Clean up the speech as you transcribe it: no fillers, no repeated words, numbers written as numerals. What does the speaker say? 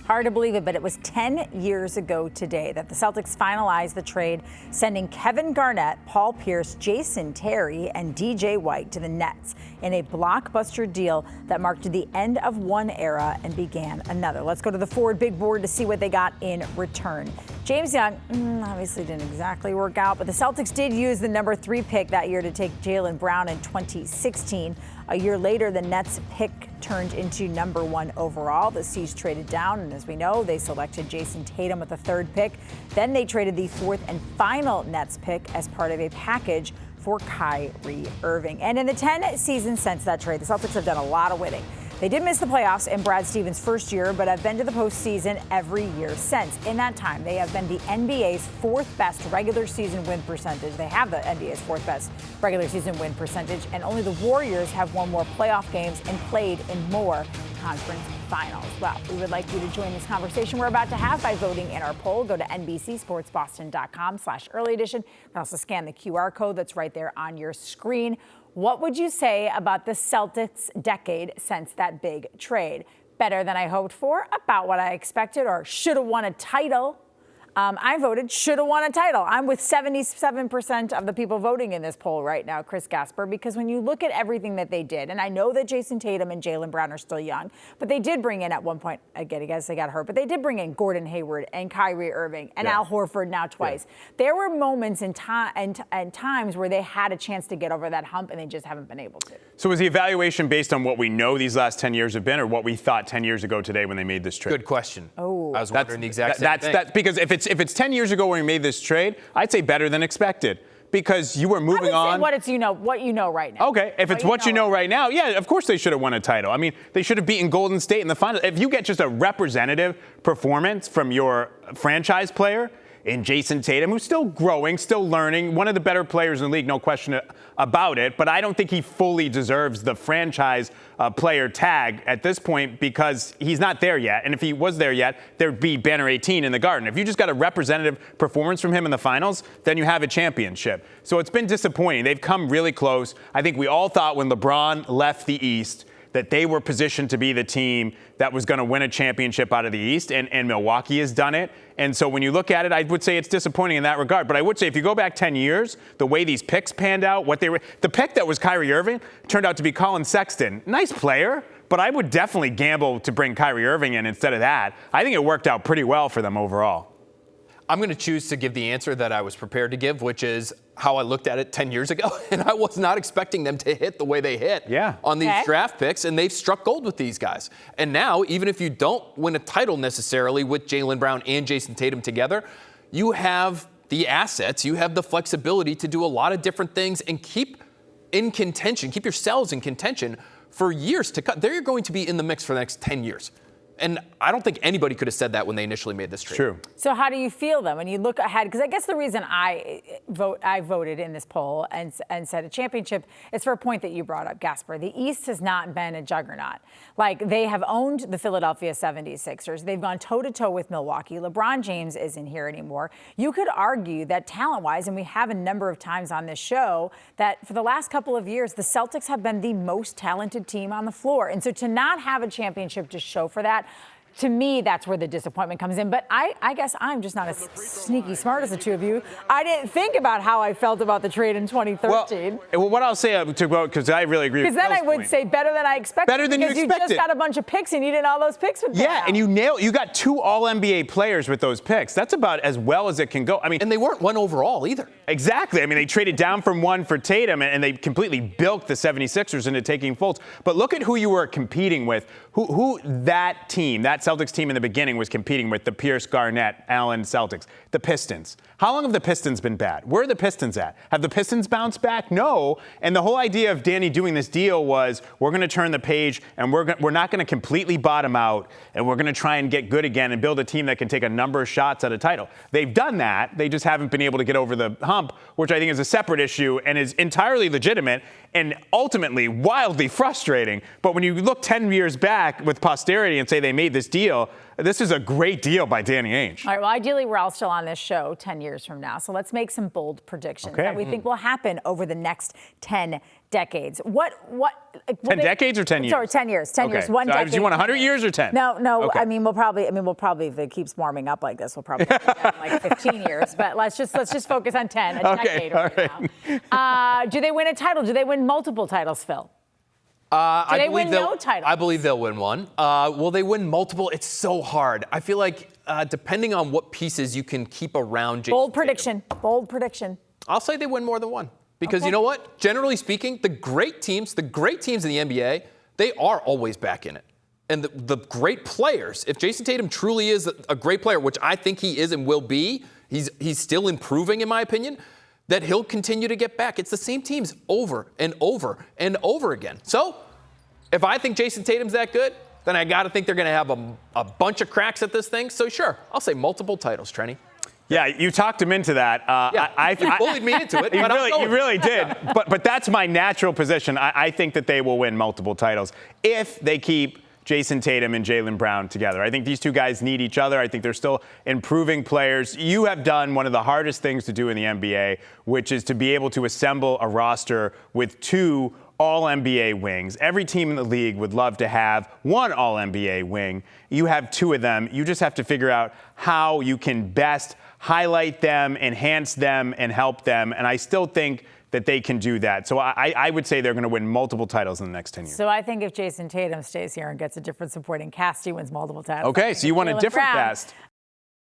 Hard to believe it, but it was 10 years ago today that the Celtics finalized the trade, sending Kevin Garnett, Paul Pierce, Jason Terry, and DJ White to the Nets in a blockbuster deal that marked the end of one era and began another. Let's go to the forward big board to see what they got in return. James Young obviously didn't exactly work out, but the Celtics did use the number 3 pick that year to take Jaylen Brown in 2016. A year later, the Nets pick turned into number 1 overall. The C's traded down, and as we know, they selected Jason Tatum with the 3rd pick. Then they traded the 4th and final Nets pick as part of a package for Kyrie Irving. And in the 10 seasons since that trade, the Celtics have done a lot of winning. They did miss the playoffs in Brad Stevens' first year, but have been to the postseason every year since. In that time, they have been the NBA's 4th best regular season win percentage. They have the NBA's 4th best regular season win percentage, and only the Warriors have won more playoff games and played in more conference finals. Well, we would like you to join this conversation we're about to have by voting in our poll. Go to NBCSportsBoston.com/early edition. You can also scan the QR code that's right there on your screen. What would you say about the Celtics decade since that big trade? Better than I hoped for, about what I expected, or should have won a title? I voted should have won a title. I'm with 77% of the people voting in this poll right now, Chris Gasper, because when you look at everything that they did, and I know that Jason Tatum and Jaylen Brown are still young, but they did bring in at one point, again, I guess they got hurt, but they did bring in Gordon Hayward and Kyrie Irving and Al Horford now twice. Yeah. There were moments and times where they had a chance to get over that hump, and they just haven't been able to. So was the evaluation based on what we know these last 10 years have been, or what we thought 10 years ago today when they made this trade? Good question. Oh, I was wondering the exact same thing. That's because if it's 10 years ago when we made this trade, I'd say better than expected, because you were moving on. What you know right now. Okay, if it's what you know right now, yeah, of course they should have won a title. I mean, they should have beaten Golden State in the final. If you get just a representative performance from your franchise player in Jason Tatum, who's still growing, still learning, one of the better players in the league, no question about it, but I don't think he fully deserves the franchise player tag at this point, because he's not there yet. And if he was there yet, there'd be banner 18 in the Garden. If you just got a representative performance from him in the finals, then you have a championship. So it's been disappointing. They've come really close. I think we all thought when LeBron left the East that they were positioned to be the team that was going to win a championship out of the East, and Milwaukee has done it. And so when you look at it, I would say it's disappointing in that regard. But I would say if you go back 10 years, the way these picks panned out, the pick that was Kyrie Irving turned out to be Colin Sexton. Nice player, but I would definitely gamble to bring Kyrie Irving in instead of that. I think it worked out pretty well for them overall. I'm going to choose to give the answer that I was prepared to give, which is how I looked at it 10 years ago. And I was not expecting them to hit the way they hit on these draft picks. And they've struck gold with these guys. And now, even if you don't win a title necessarily with Jaylen Brown and Jason Tatum together, you have the assets, you have the flexibility to do a lot of different things and keep yourselves in contention for years to come. They're going to be in the mix for the next 10 years. And I don't think anybody could have said that when they initially made this trade. True. So how do you feel then when you look ahead? Because I guess the reason I voted in this poll and said a championship is for a point that you brought up, Gasper. The East has not been a juggernaut. Like, they have owned the Philadelphia 76ers. They've gone toe-to-toe with Milwaukee. LeBron James isn't here anymore. You could argue that talent-wise, and we have a number of times on this show, that for the last couple of years, the Celtics have been the most talented team on the floor. And so to not have a championship to show for that, to me, that's where the disappointment comes in. But I guess I'm just not as sneaky smart as the two of you. I didn't think about how I felt about the trade in 2013. Well, what I'll say, because I really agree with Because then I would say better than I expected. Better than you expected. Because you just got a bunch of picks and you did all those picks with them. Yeah, and you got 2 All-NBA players with those picks. That's about as well as it can go. I mean, and they weren't 1 overall either. Exactly. I mean, they traded down from 1 for Tatum, and they completely bilked the 76ers into taking Fultz. But look at who you were competing with. Who that team, that Celtics team in the beginning was competing with, the Pierce, Garnett, Allen Celtics, the Pistons. How long have the Pistons been bad? Where are the Pistons at? Have the Pistons bounced back? No. And the whole idea of Danny doing this deal was we're going to turn the page and we're not going to completely bottom out, and we're going to try and get good again and build a team that can take a number of shots at a title. They've done that. They just haven't been able to get over the hump, which I think is a separate issue and is entirely legitimate and ultimately wildly frustrating. But when you look 10 years back with posterity and say they made this deal. This is a great deal by Danny Ainge. All right, well, ideally, we're all still on this show 10 years from now. So let's make some bold predictions that we think will happen over the next 10 decades. 10 decades or 10 years? Sorry, 10 years. 10 years. One decade. Do you want 100 years or 10? No. Okay. I mean, we'll probably, if it keeps warming up like this, we'll probably be done in like 15 years. But let's just focus on 10, a decade right now. Do they win a title? Do they win multiple titles, Phil? Do they win no titles? I believe they'll win one. Will they win multiple? It's so hard. I feel like depending on what pieces you can keep around Jason Tatum. Bold prediction. I'll say they win more than one. Because you know what? Generally speaking, the great teams in the NBA, they are always back in it. And the great players, if Jason Tatum truly is a great player, which I think he is and will be, he's still improving in my opinion, that he'll continue to get back. It's the same teams over and over and over again. So if I think Jason Tatum's that good, then I got to think they're going to have a bunch of cracks at this thing. So sure, I'll say multiple titles, Trenni. Yeah, you talked him into that. You bullied me into it. You really did. But that's my natural position. I think that they will win multiple titles if they keep Jason Tatum and Jaylen Brown together. I think these two guys need each other. I think they're still improving players. You have done one of the hardest things to do in the NBA, which is to be able to assemble a roster with two All-NBA wings. Every team in the league would love to have one All-NBA wing. You have two of them. You just have to figure out how you can best highlight them, enhance them, and help them. And I still think that they can do that. So I would say they're going to win multiple titles in the next 10 years. So I think if Jason Tatum stays here and gets a different supporting cast, he wins multiple titles. Okay, so you want a different cast.